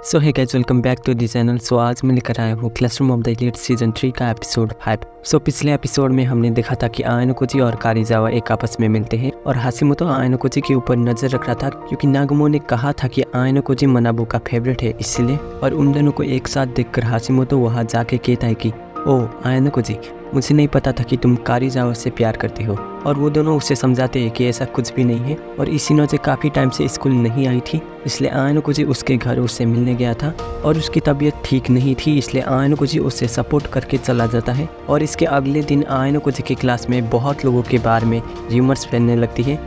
सो है guys, welcome back to the channel. So आज मैं लेकर आया हूँ classroom of the elite season 3 का एपिसोड 5। सो पिछले एपिसोड में हमने देखा था कि आयनोकोजी और कारीजावा एक आपस में मिलते हैं और हाशिमोतो आयनोकोजी के ऊपर नजर रख रहा था क्योंकि नागुमो ने कहा था कि आयनोकोजी मनाबू का फेवरेट है इसलिए। और उन दोनों को एक साथ देखकर हाशिमोतो वहाँ जाके कहता है कि ओ आयनोकोजी, मुझे नहीं पता था कि तुम कारीजावा से प्यार करते हो। और वो दोनों उसे समझाते हैं कि ऐसा कुछ भी नहीं है। और इशिनोजे काफ़ी टाइम से स्कूल नहीं आई थी इसलिए आयनोकोजी उसके घर उससे मिलने गया था और उसकी तबीयत ठीक नहीं थी इसलिए आयनोकोजी उसे सपोर्ट करके चला जाता है। और इसके अगले दिन आयनोकोजी की क्लास में बहुत लोगों के बारे में र्यूमर्स फैलने लगती है।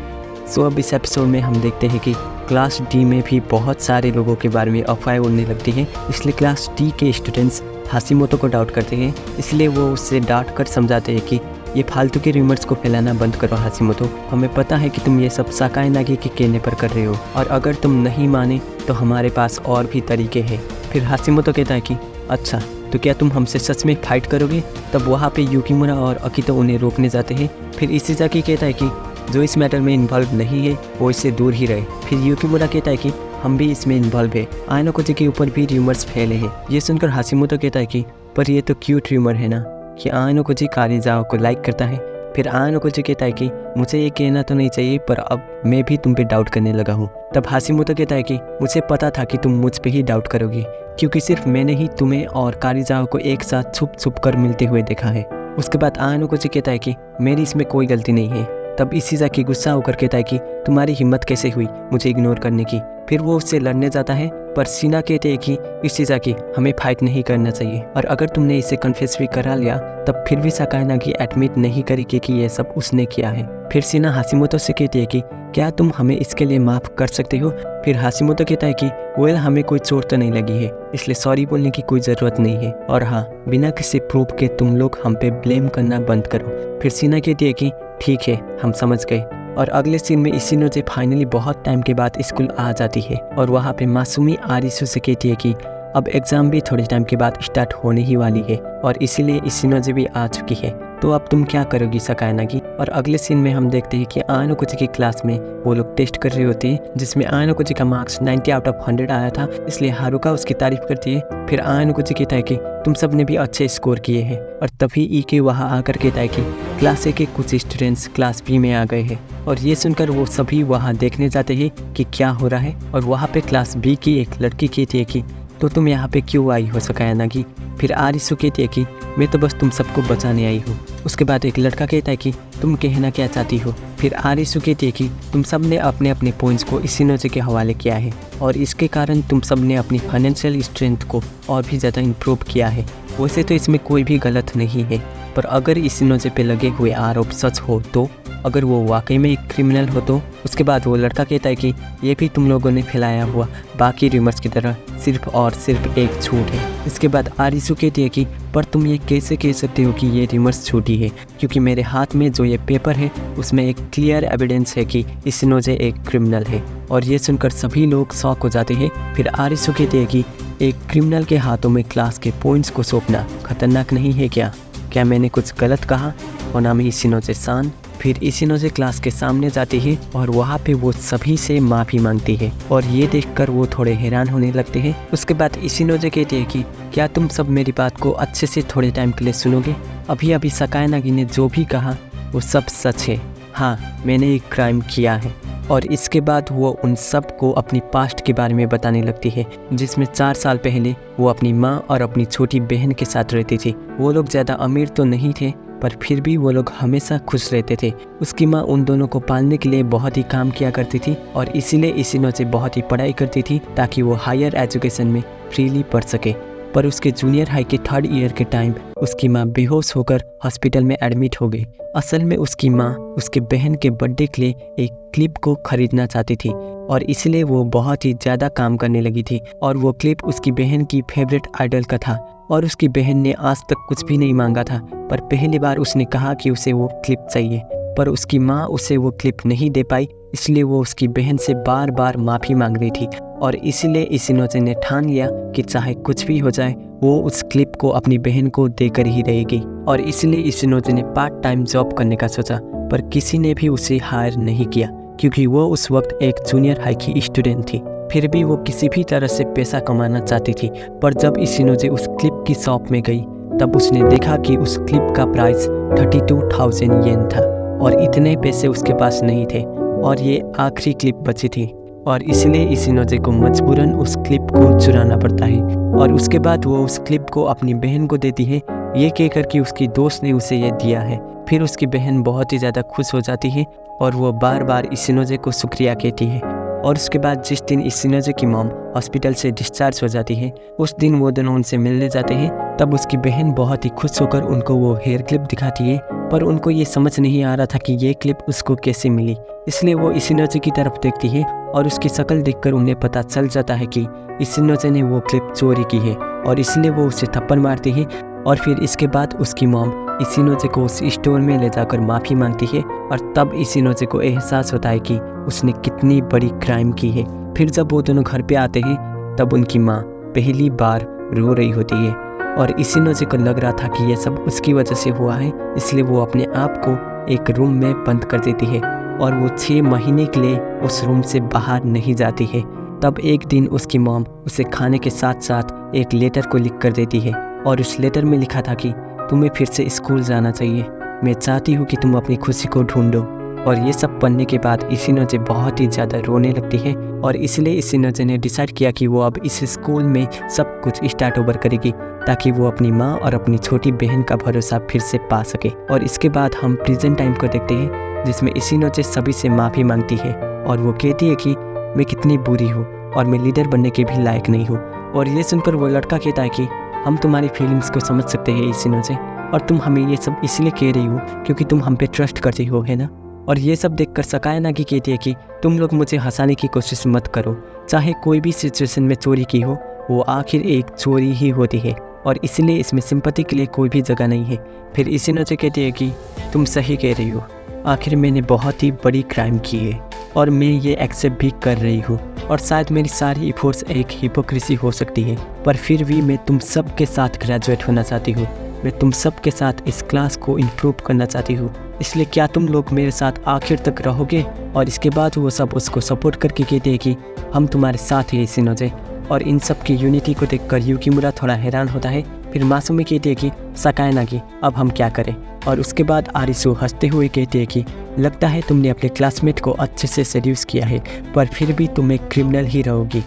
सो अब इस एपिसोड में हम देखते हैं कि क्लास डी में भी बहुत सारे लोगों के बारे में अफवाहें उड़ने लगती हैं इसलिए क्लास डी के स्टूडेंट्स हाशिमोतो को डाउट करते हैं। इसलिए वो उससे डांट कर समझाते हैं कि ये फालतू के र्यूमर्स को फैलाना बंद करो हाशिमोतो, हमें पता है कि तुम ये सब साकाए नागी के कहने पर कर रहे हो और अगर तुम नहीं माने तो हमारे पास और भी तरीके हैं। फिर हाशिमोतो कहता है कि अच्छा तो क्या तुम हमसे सच में फाइट करोगे। तब वहाँ पे युकिमुरा और अकितो उन्हें रोकने जाते हैं। फिर इशिजाकी कहता है कि जो इस मैटर में इन्वॉल्व नहीं है वो इससे दूर ही रहे। फिर युकिमुरा कहता है कि हम भी इसमें इन्वॉल्व है, आयनोकोजी के ऊपर भी र्यूमर्स फैले हैं। ये सुनकर हाशिमोतो कहता है कि पर ये तो क्यूट र्यूमर है ना कि आयनोकोजी कारीजावा को लाइक करता है। फिर आयनोकोजी कहता है कि मुझे ये कहना तो नहीं चाहिए पर अब मैं भी तुम पे डाउट करने लगा हूँ। तब हाशिमोतो कहता है कि मुझे पता था कि तुम मुझ पे ही डाउट करोगे क्योंकि सिर्फ मैंने ही तुम्हें और कारीजावा को एक साथ छुप छुप कर मिलते हुए देखा है। उसके बाद आयनोकोजी कहता है कि मेरी इसमें कोई गलती नहीं है। तब इशिजाकी गुस्सा होकर कहता है कि तुम्हारी हिम्मत कैसे हुई मुझे इग्नोर करने की। फिर वो उससे लड़ने जाता है पर सीना कहते हैं कि इशिजाकी हमें फाइट नहीं करना चाहिए और अगर तुमने इसे कन्फेस भी करा लिया तब फिर भी साकाए नागी एडमिट नहीं करेगी कि ये सब उसने किया है। फिर सीना हाशिमोतो से कहती है कि क्या तुम हमें इसके लिए माफ़ कर सकते हो। फिर हाशिमोतो कहता है कि वेल हमें कोई चोट तो नहीं लगी है इसलिए सॉरी बोलने की कोई ज़रूरत नहीं है और हाँ बिना किसी प्रूफ के तुम लोग हम पे ब्लेम करना बंद करो। फिर सीना कहती है कि ठीक है हम समझ गए। और अगले सीन में इशिनोजे फाइनली बहुत टाइम के बाद स्कूल आ जाती है और वहाँ पे मासूमी आरिसु से कहती है कि अब एग्ज़ाम भी थोड़े टाइम के बाद स्टार्ट होने ही वाली है और इसीलिए इशिनोजे भी आ चुकी है तो अब तुम क्या करोगी साकाए नागी। और अगले सीन में हम देखते हैं कि आयनोकोजी की क्लास में वो लोग टेस्ट कर रहे होते हैं जिसमें आयनोकोजी का मार्क्स 90 आउट ऑफ 100 आया था इसलिए हारुका उसकी तारीफ करती है। फिर आयनोकोजी कहता है कि तुम सब ने भी अच्छे स्कोर किए हैं और तभी ईके वहाँ आकर कहता है कि क्लास ए के कुछ स्टूडेंट्स क्लास बी में आ गए हैं। और ये सुनकर वो सभी वहाँ देखने जाते हैं कि क्या हो रहा है और वहाँ पे क्लास बी की एक लड़की कहती है कि तो तुम यहाँ पे क्यों आई हो साकाए नागी। फिर आरिसु कहती है कि मैं तो बस तुम सबको बचाने आई हूँ। उसके बाद एक लड़का कहता है कि तुम कहना क्या चाहती हो। फिर आरिसु कहती है कि तुम सब ने अपने अपने पॉइंट्स को इशिनोजे के हवाले किया है और इसके कारण तुम सब ने अपनी फाइनेंशियल स्ट्रेंथ को और भी ज़्यादा इम्प्रूव किया है। वैसे तो इसमें कोई भी गलत नहीं है पर अगर इशिनोजे पे लगे हुए आरोप सच हो तो अगर वो वाकई में एक क्रिमिनल हो तो। उसके बाद वो लड़का कहता है कि ये भी तुम लोगों ने फैलाया हुआ बाकी र्यूमर्स की तरह सिर्फ और सिर्फ एक झूठ है। इसके बाद आरिसु कहती है कि पर तुम ये कैसे कह सकते हो कि ये र्यूमर्स झूठी है क्योंकि मेरे हाथ में जो ये पेपर है उसमें एक क्लियर एविडेंस है कि इशिनोजे एक क्रिमिनल है। और ये सुनकर सभी लोग शॉक हो जाते हैं। फिर आरिसु कहती है कि एक क्रिमिनल के हाथों में क्लास के पॉइंट्स को सौंपना खतरनाक नहीं है क्या मैंने कुछ गलत कहा। और नाम है इशिनोजे सान। फिर इशिनोजे क्लास के सामने जाती है और वहाँ पे वो सभी से माफ़ी मांगती है और ये देखकर वो थोड़े हैरान होने लगते हैं। उसके बाद इशिनोजे कहती है कि क्या तुम सब मेरी बात को अच्छे से थोड़े टाइम के लिए सुनोगे। अभी अभी साकाए नागी ने जो भी कहा वो सब सच है। हाँ मैंने एक क्राइम किया है। और इसके बाद वो उन सब को अपनी पास्ट के बारे में बताने लगती है जिसमें 4 साल पहले वो अपनी माँ और अपनी छोटी बहन के साथ रहती थी। वो लोग ज़्यादा अमीर तो नहीं थे पर फिर भी वो लोग हमेशा खुश रहते थे। उसकी माँ उन दोनों को पालने के लिए बहुत ही काम किया करती थी और इसीलिए इशिनोजे बहुत ही पढ़ाई करती थी ताकि वो हायर एजुकेशन में फ्रीली पढ़ सके। पर उसके जूनियर हाई के 3rd ईयर के टाइम उसकी माँ बेहोश होकर हॉस्पिटल में एडमिट हो गई। असल में उसकी माँ उसके बहन के बर्थडे के लिए एक क्लिप को खरीदना चाहती थी और इसलिए वो बहुत ही ज़्यादा काम करने लगी थी और वो क्लिप उसकी बहन की फेवरेट आइडल का था और उसकी बहन ने आज तक कुछ भी नहीं मांगा था पर पहली बार उसने कहा कि उसे वो क्लिप चाहिए पर उसकी माँ उसे वो क्लिप नहीं दे पाई इसलिए वो उसकी बहन से बार बार माफ़ी मांग रही थी और इसीलिए इशिनोजे ने ठान लिया कि चाहे कुछ भी हो जाए वो उस क्लिप को अपनी बहन को देकर ही रहेगी। और इसलिए इशिनोजे ने पार्ट टाइम जॉब करने का सोचा पर किसी ने भी उसे हायर नहीं किया क्योंकि वो उस वक्त एक जूनियर हाई की स्टूडेंट थी। फिर भी वो किसी भी तरह से पैसा कमाना चाहती थी। पर जब इशिनोजे उस क्लिप की शॉप में गई तब उसने देखा कि उस क्लिप का प्राइस 32,000 येन था और इतने पैसे उसके पास नहीं थे और ये आखिरी क्लिप बची थी और इसलिए इशिनोजे को मजबूरन उस क्लिप को चुराना पड़ता है। और उसके बाद वो उस क्लिप को अपनी बहन को देती है, ये कहकर कि उसकी दोस्त ने उसे ये दिया है। फिर उसकी बहन बहुत ही ज़्यादा खुश हो जाती है और वो बार बार इशिनोजे को शुक्रिया कहती है। और उसके बाद जिस दिन इशिनोजे की मॉम हॉस्पिटल से डिस्चार्ज हो जाती है उस दिन वो दोनों उनसे मिलने जाते हैं। तब उसकी बहन बहुत ही खुश होकर उनको वो हेयर क्लिप दिखाती है, पर उनको ये समझ नहीं आ रहा था कि ये क्लिप उसको कैसे मिली। इसलिए वो इशिनोजे की तरफ देखती है और उसकी शक्ल देखकर उन्हें पता चल जाता है कि इशिनोजे ने वो क्लिप चोरी की है और इसलिए वो उसे थप्पड़ मारती है। और फिर इसके बाद उसकी मॉम इशिनोजे को उस स्टोर में ले जाकर माफ़ी मांगती है और तब इशिनोजे को एहसास होता है कि उसने कितनी बड़ी क्राइम की है। फिर जब वो दोनों घर पे आते हैं तब उनकी माँ पहली बार रो रही होती है और इशिनोजे को लग रहा था कि यह सब उसकी वजह से हुआ है, इसलिए वो अपने आप को एक रूम में बंद कर देती है और वो 6 महीने के लिए उस रूम से बाहर नहीं जाती है। तब एक दिन उसकी मॉम उसे खाने के साथ साथ एक लेटर को लिख कर देती है और उस लेटर में लिखा था कि तुम्हें फिर से स्कूल जाना चाहिए, मैं चाहती हूँ कि तुम अपनी खुशी को ढूंढो। और ये सब पढ़ने के बाद इशिनोजे बहुत ही ज़्यादा रोने लगती है और इसलिए इशिनोजे ने डिसाइड किया कि वो अब इस स्कूल में सब कुछ स्टार्ट ओवर करेगी ताकि वो अपनी माँ और अपनी छोटी बहन का भरोसा फिर से पा सके। और इसके बाद हम प्रेजेंट टाइम को देखते हैं जिसमें इशिनोजे सभी से माफ़ी मांगती है और वो कहती है कि मैं कितनी बुरी हूँ और मैं लीडर बनने के भी लायक नहीं हूँ। और ये सुनकर वो लड़का कहता है कि हम तुम्हारी फीलिंग्स को समझ सकते हैं इशिनोजे, और तुम हमें ये सब इसलिए कह रही हो क्योंकि तुम हम पे ट्रस्ट करती हो, है ना। और ये सब देखकर सकायानागी कहती है कि तुम लोग मुझे हंसाने की कोशिश मत करो, चाहे कोई भी सिचुएशन में चोरी की हो वो आखिर एक चोरी ही होती है और इसलिए इसमें सिंपैथी के लिए कोई भी जगह नहीं है। फिर इशिनोजे कहती है कि तुम सही कह रही हो, आखिर मैंने बहुत ही बड़ी क्राइम की है और मैं ये एक्सेप्ट भी कर रही हूँ और शायद मेरी सारी एफर्ट्स एक हिपोक्रेसी हो सकती है, पर फिर भी मैं तुम सब के साथ ग्रेजुएट होना चाहती हूँ, मैं तुम सब के साथ इस क्लास को इम्प्रूव करना चाहती हूँ, इसलिए क्या तुम लोग मेरे साथ आखिर तक रहोगे। और इसके बाद वो सब उसको सपोर्ट करके कहते हैं कि हम तुम्हारे साथ हैं इशिनोजे। और इन सब की यूनिटी को देखकर युकिमुरा थोड़ा हैरान होता है। फिर मासूमी कहती है कि सकायानागी अब हम क्या करें। और उसके बाद आरिसु हंसते हुए कहती है कि लगता है तुमने अपने क्लासमेट को अच्छे से सेड्यूस किया है, पर फिर भी तुम एक क्रिमिनल ही रहोगी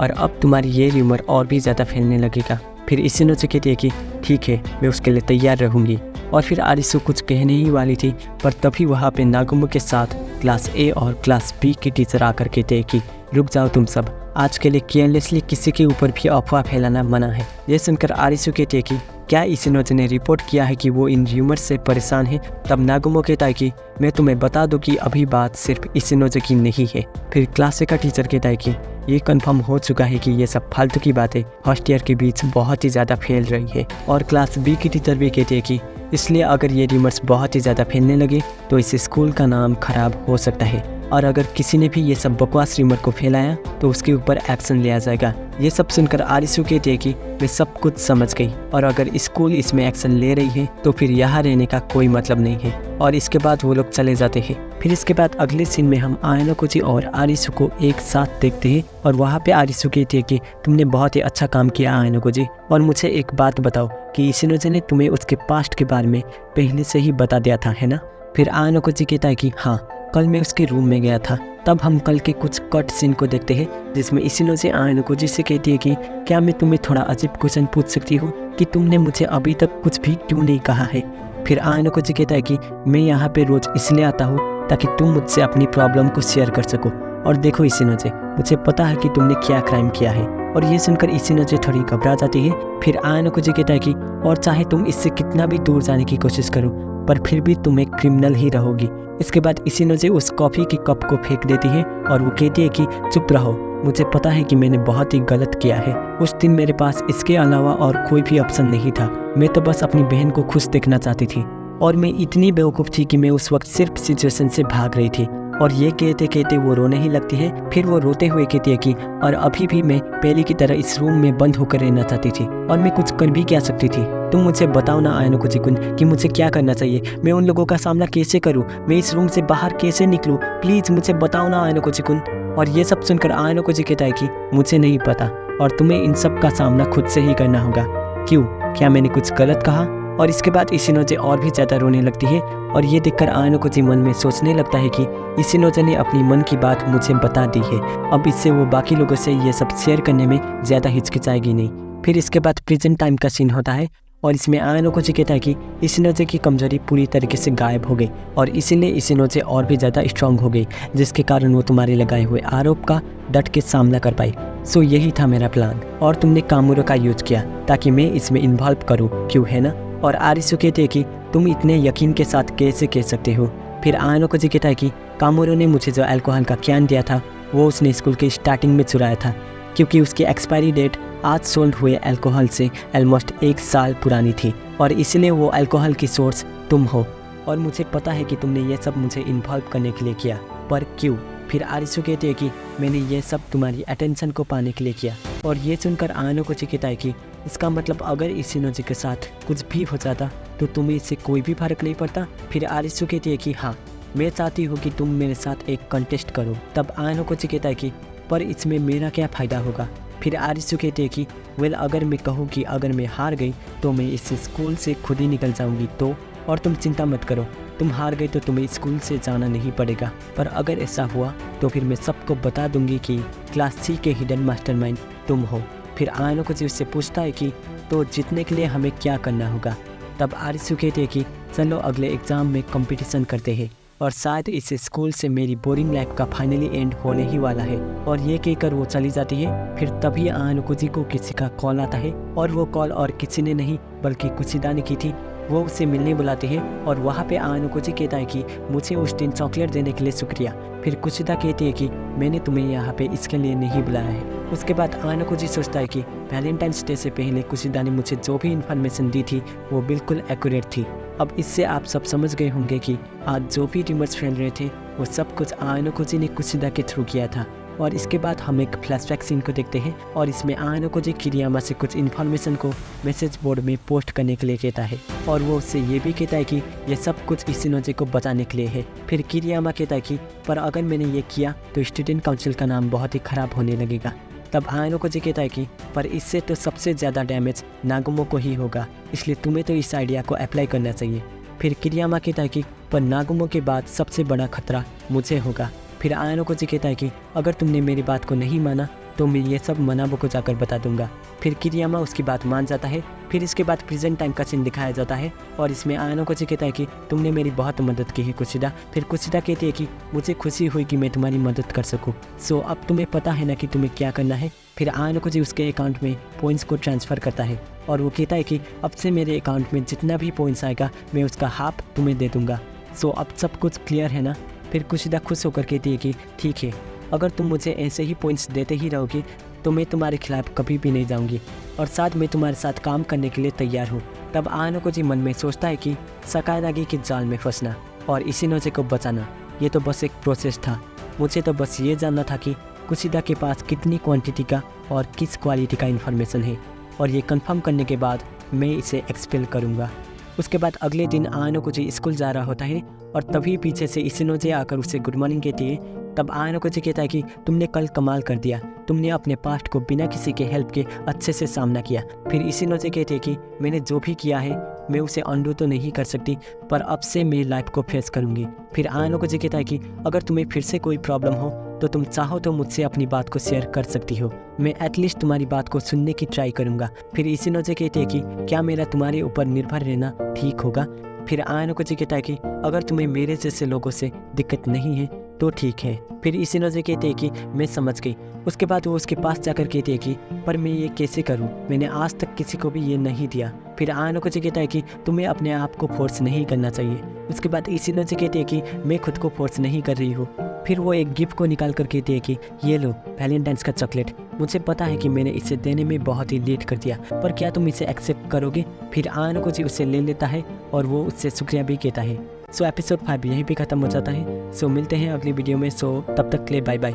और अब तुम्हारी ये र्यूमर और भी ज़्यादा फैलने लगेगा। फिर इशिनोजे कहती है कि ठीक है, मैं उसके लिए तैयार रहूँगी। और फिर आरिसु कुछ कहने ही वाली थी, पर तभी वहाँ पे नागुमो के साथ क्लास ए और क्लास बी के टीचर आकर कहते हैं कि रुक जाओ तुम सब, आज के लिए केयरलेसली किसी के ऊपर भी अफवाह फैलाना मना है। ये सुनकर आरिसु कहती है कि क्या इशिनोजे ने रिपोर्ट किया है कि वो इन र्यूमर से परेशान है। तब नागुमो कहता है कि मैं तुम्हें बता दूं कि अभी बात सिर्फ इशिनोजे की नहीं है। फिर क्लास ए का टीचर कहता है कि ये कंफर्म हो चुका है कि ये सब फालतू की बातें फर्स्ट ईयर के बीच बहुत ही ज़्यादा फैल रही है। और क्लास बी की टीचर भी कहती है कि इसलिए अगर ये र्यूमर्स बहुत ही ज़्यादा फैलने लगे तो इस स्कूल का नाम खराब हो सकता है और अगर किसी ने भी ये सब बकवास र्यूमर को फैलाया तो उसके ऊपर एक्शन लिया जाएगा। ये सब सुनकर आरिसु कहती है कि मैं सब कुछ समझ गई और अगर स्कूल इसमें एक्शन ले रही है तो फिर यहाँ रहने का कोई मतलब नहीं है। और इसके बाद वो लोग चले जाते हैं। फिर इसके बाद अगले सीन में हम आयानोकोजी और आरिसु को एक साथ देखते हैं और वहाँ पे आरिसु कहती है कि तुमने बहुत ही अच्छा काम किया आयानोकोजी, और मुझे एक बात बताओ कि इशिनोजे ने तुम्हें उसके पास्ट के बारे में पहले से ही बता दिया था, है ना। फिर आयानोकोजी कहता है कि हाँ, कल मैं उसके रूम में गया था। तब हम कल के कुछ कट सीन को देखते हैं जिसमें इशिनोजे आयानोकोजी से कहती है कि क्या मैं तुम्हें थोड़ा अजीब क्वेश्चन पूछ सकती हूँ कि तुमने मुझे अभी तक कुछ भी क्यों नहीं कहा है। फिर आयानोकोजी कहता है कि मैं यहाँ पे रोज इसलिए आता हूँ ताकि तुम मुझसे अपनी प्रॉब्लम को शेयर कर सको। और देखो इशिनोजे, मुझे पता है कि तुमने क्या क्राइम किया है। और ये सुनकर इशिनोजे थोड़ी घबरा जाती है। फिर आयानोकोजी कहता है कि और चाहे तुम इससे कितना भी दूर जाने की कोशिश करो पर फिर भी तुम एक क्रिमिनल ही रहोगी। इसके बाद इशिनोजे उस कॉफ़ी की कप को फेंक देती है और वो कहती है कि चुप रहो, मुझे पता है कि मैंने बहुत ही गलत किया है। उस दिन मेरे पास इसके अलावा और कोई भी ऑप्शन नहीं था। मैं तो बस अपनी बहन को खुश देखना चाहती थी और मैं इतनी बेवकूफ़ थी कि मैं उस वक्त सिर्फ सिचुएशन से भाग रही थी। और ये कहते कहते वो रोने ही लगती है। फिर वो रोते हुए कहती है कि और अभी भी मैं पहले की तरह इस रूम में बंद होकर रहना चाहती थी और मैं कुछ कर भी क्या सकती थी। तुम मुझे बताओ ना आयानोकोजी-कुन कि मुझे क्या करना चाहिए, मैं उन लोगों का सामना कैसे करूं, मैं इस रूम से बाहर कैसे निकलूं, प्लीज़ मुझे बताओ ना आयानोकोजी-कुन। और ये सब सुनकर आयनको जी कहता है कि मुझे नहीं पता और तुम्हें इन सब का सामना खुद से ही करना होगा। क्यों, क्या मैंने कुछ गलत कहा? और इसके बाद इशिनोजे और भी ज़्यादा रोने लगती है और ये देखकर आयनको जी मन में सोचने लगता है कि इशिनोजे ने अपनी मन की बात मुझे बता दी है, अब इससे वो बाकी लोगों से ये सब शेयर करने में ज़्यादा हिचकिचाएगी नहीं। फिर इसके बाद प्रेजेंट टाइम का सीन होता है और इसमें आयनको जी कहता है कि इशिनोजे की कमजोरी पूरी तरीके से गायब हो गई और इसीलिए इशिनोजे और भी ज़्यादा स्ट्रांग हो गई, जिसके कारण वो तुम्हारे लगाए हुए आरोप का डट के सामना कर पाई। सो यही था मेरा प्लान और तुमने कामुरो का यूज किया ताकि मैं इसमें इन्वॉल्व करूँ, क्यों है ना? और आरिसु कहते हैं कि तुम इतने यकीन के साथ कैसे कह सकते हो? फिर आयनको जी कहता है कि कामुरो ने मुझे जो अल्कोहल का कैन दिया था वो उसने स्कूल के स्टार्टिंग में चुराया था, क्योंकि उसकी एक्सपायरी डेट आज सोल्ड हुए अल्कोहल से ऑलमोस्ट 1 साल पुरानी थी और इसलिए वो अल्कोहल की सोर्स तुम हो और मुझे पता है कि तुमने ये सब मुझे इन्वॉल्व करने के लिए किया, पर क्यों? फिर आरिसु कहते हैं कि मैंने ये सब तुम्हारी अटेंशन को पाने के लिए किया और ये सुनकर आयनको जी कहता है कि इसका मतलब अगर इशिनोजे के साथ कुछ भी हो जाता तो तुम्हें इससे कोई भी फर्क नहीं पड़ता? फिर आरिसु कहती है कि हाँ, मैं चाहती हूँ कि तुम मेरे साथ एक कंटेस्ट करो। तब आयनको जी कहता है कि पर इसमें मेरा क्या फ़ायदा होगा? फिर आरिसु कहते हैं कि वेल, अगर मैं कहूँ कि अगर मैं हार गई तो मैं इस स्कूल से खुद ही निकल जाऊँगी तो, और तुम चिंता मत करो, तुम हार गई तो तुम्हें स्कूल से जाना नहीं पड़ेगा, पर अगर ऐसा हुआ तो फिर मैं सबको बता दूंगी कि क्लास C के हिडन मास्टरमाइंड तुम हो। फिर आयनको जी उससे पूछता है कि तो जीतने के लिए हमें क्या करना होगा? तब आरिसु कहते हैं कि चलो अगले एग्ज़ाम में कंपटीशन करते हैं और शायद इस स्कूल से मेरी बोरिंग लाइफ का फाइनली एंड होने ही वाला है। और ये कहकर वो चली जाती है। फिर तभी आयनको जी को किसी का कॉल आता है और वो कॉल और किसी ने नहीं बल्कि कुशिदा ने की थी। वो उसे मिलने बुलाते हैं और वहाँ पे आयनको जी कहता है कि मुझे उस दिन चॉकलेट देने के लिए शुक्रिया। फिर कुशिदा कहती है कि मैंने तुम्हें यहाँ पे इसके लिए नहीं बुलाया है। उसके बाद आयनको जी सोचता है कि वैलेंटाइंस डे से पहले कुशिदा ने मुझे जो भी इन्फॉर्मेशन दी थी वो बिल्कुल एक्यूरेट थी। अब इससे आप सब समझ गए होंगे कि आज जो भी र्यूमर्स फैल रहे थे वो सब कुछ आयनको जी ने कुशिदा के थ्रू किया था। और इसके बाद हम एक फ्लैशबैक सीन को देखते हैं और इसमें आयनको जी किरियामा से कुछ इन्फॉर्मेशन को मैसेज बोर्ड में पोस्ट करने के लिए कहता है और वो उससे ये भी कहता है कि ये सब कुछ इशिनोजे को बचाने के लिए है। फिर किरियामा कहता है कि पर अगर मैंने ये किया तो स्टूडेंट काउंसिल का नाम बहुत ही ख़राब होने लगेगा। तब आयनको जी कहता है कि पर इससे तो सबसे ज़्यादा डैमेज नागुमो को ही होगा, इसलिए तुम्हें तो इस आइडिया को अप्लाई करना चाहिए। फिर किरियामा कहता है कि पर नागुमो के बाद सबसे बड़ा खतरा मुझे होगा। फिर आयनको जी कहता है कि अगर तुमने मेरी बात को नहीं माना तो मैं ये सब मनाबो को जाकर बता दूंगा। फिर किरियामा उसकी बात मान जाता है। फिर इसके बाद प्रेजेंट टाइम का सीन दिखाया जाता है और इसमें आयनको जी कहता है कि तुमने मेरी बहुत मदद की है कुशिदा। फिर कुशिदा कहती है कि मुझे खुशी हुई कि मैं तुम्हारी मदद कर सकूं। सो अब तुम्हें पता है ना कि तुम्हें क्या करना है। फिर आयनको जी उसके अकाउंट में पॉइंट्स को ट्रांसफ़र करता है और वो कहता है कि अब से मेरे अकाउंट में जितना भी पॉइंट्स आएगा मैं उसका हाफ तुम्हें दे दूँगा। सो अब सब कुछ क्लियर है ना? फिर कुशिदा खुश होकर कहती है कि ठीक है, अगर तुम मुझे ऐसे ही पॉइंट्स देते ही रहोगी तो मैं तुम्हारे खिलाफ कभी भी नहीं जाऊंगी और साथ में तुम्हारे साथ काम करने के लिए तैयार हूँ। तब आयनको जी मन में सोचता है कि सकारागी के जाल में फंसना और इशिनोजे को बचाना ये तो बस एक प्रोसेस था। मुझे तो बस ये जानना था कि कुशिदा के पास कितनी क्वांटिटी का और किस क्वालिटी का इन्फॉर्मेशन है और ये कंफर्म करने के बाद मैं इसे एक्सपेल करूँगा। उसके बाद अगले दिन आयनको जी स्कूल जा रहा होता है और तभी पीछे से इशिनोजे आकर उसे गुड मॉर्निंग कहती है। तब आयनको जी कहता है कि तुमने कल कमाल कर दिया, तुमने अपने पास्ट को बिना किसी के हेल्प के अच्छे से सामना किया। फिर इशिनोजे कहते हैं कि मैंने जो भी किया है मैं उसे अंडू तो नहीं कर सकती, पर अब से मैं लाइफ को फेस करूंगी। फिर आयनको जी कहता है कि अगर तुम्हें फिर से कोई प्रॉब्लम हो तो तुम चाहो तो मुझसे अपनी बात को शेयर कर सकती हो, मैं एटलीस्ट तुम्हारी बात को सुनने की ट्राई करूंगा। फिर इशिनोजे कहते हैं कि क्या मेरा तुम्हारे ऊपर निर्भर रहना ठीक होगा? फिर आयनको जी कहता है कि अगर तुम्हें मेरे जैसे लोगों से दिक्कत नहीं है तो ठीक है। फिर इशिनोजे कहते हैं कि मैं समझ गई। उसके बाद वो उसके पास जाकर कहती है कि पर मैं ये कैसे करूं, मैंने आज तक किसी को भी ये नहीं दिया। फिर आयनको जी कहता है कि तुम्हें अपने आप को फोर्स नहीं करना चाहिए। उसके बाद इशिनोजे कहते हैं कि मैं खुद को फोर्स नहीं कर रही हूँ। फिर वो एक गिफ्ट को निकाल कर कहती है कि ये लो वैलेंटाइंस का चॉकलेट, मुझे पता है कि मैंने इसे देने में बहुत ही लेट कर दिया, पर क्या तुम इसे एक्सेप्ट करोगे? फिर आयनको जी उसे ले लेता है और वो उससे शुक्रिया भी कहता है। सो एपिसोड 5 यहीं पे ख़त्म हो जाता है। सो मिलते हैं अगली वीडियो में। सो तब तक के लिए बाय बाय।